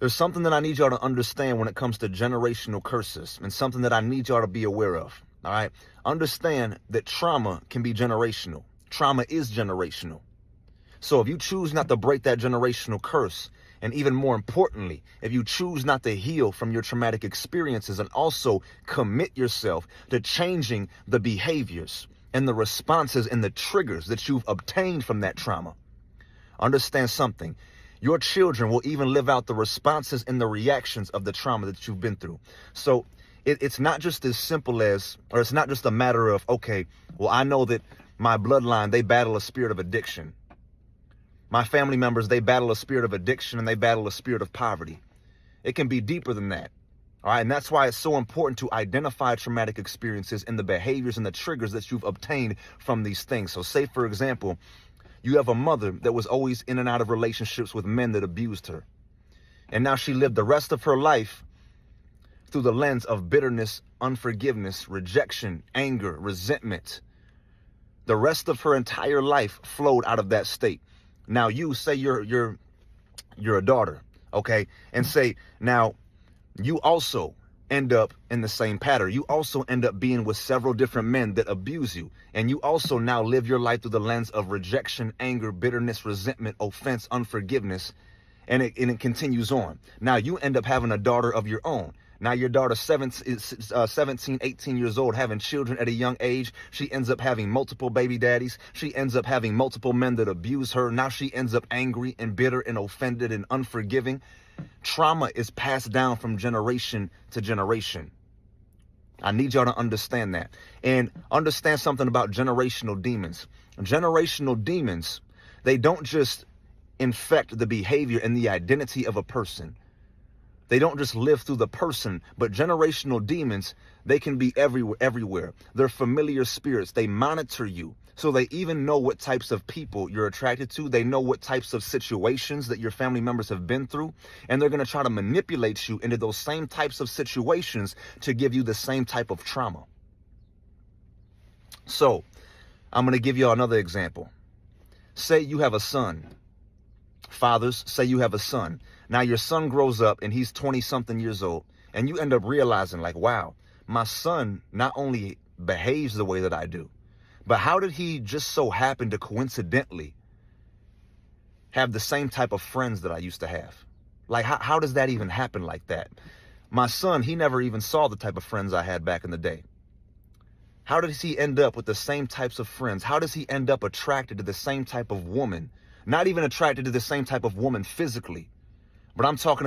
There's something that I need y'all to understand when it comes to generational curses, and something that I need y'all to be aware of. All right. Understand that trauma can be generational. Trauma is generational. So if you choose not to break that generational curse, and even more importantly, if you choose not to heal from your traumatic experiences and also commit yourself to changing the behaviors and the responses and the triggers that you've obtained from that trauma, understand something. Your children will even live out the responses and the reactions of the trauma that you've been through. So it's not just as simple as, or it's not just a matter of, okay, well, I know that my bloodline, they battle a spirit of addiction. My family members, they battle a spirit of addiction and they battle a spirit of poverty. It can be deeper than that. All right. And that's why it's so important to identify traumatic experiences and the behaviors and the triggers that you've obtained from these things. So say, for example, you have a mother that was always in and out of relationships with men that abused her. And now she lived the rest of her life through the lens of bitterness, unforgiveness, rejection, anger, resentment. The rest of her entire life flowed out of that state. Now you say you're a daughter, okay? And say now you also end up in the same pattern. You also end up being with several different men that abuse you. And you also now live your life through the lens of rejection, anger, bitterness, resentment, offense, unforgiveness. And it continues on. Now you end up having a daughter of your own. Now your daughter 17, 18 years old, having children at a young age. She ends up having multiple baby daddies. She ends up having multiple men that abuse her. Now she ends up angry and bitter and offended and unforgiving. Trauma is passed down from generation to generation. I need y'all to understand that. And understand something about generational demons. Generational demons, they don't just infect the behavior and the identity of a person. They don't just live through the person, but generational demons, they can be everywhere. They're familiar spirits. They monitor you. So they even know what types of people you're attracted to. They know what types of situations that your family members have been through. And they're going to try to manipulate you into those same types of situations to give you the same type of trauma. So I'm going to give you another example. Say you have a son. Fathers, say you have a son. Now your son grows up and he's 20 something years old, and you end up realizing like, wow, my son not only behaves the way that I do, but how did he just so happen to coincidentally have the same type of friends that I used to have? Like, how does that even happen like that? My son, he never even saw the type of friends I had back in the day. How does he end up with the same types of friends? How does he end up attracted to the same type of woman? Not even attracted to the same type of woman physically, but I'm talking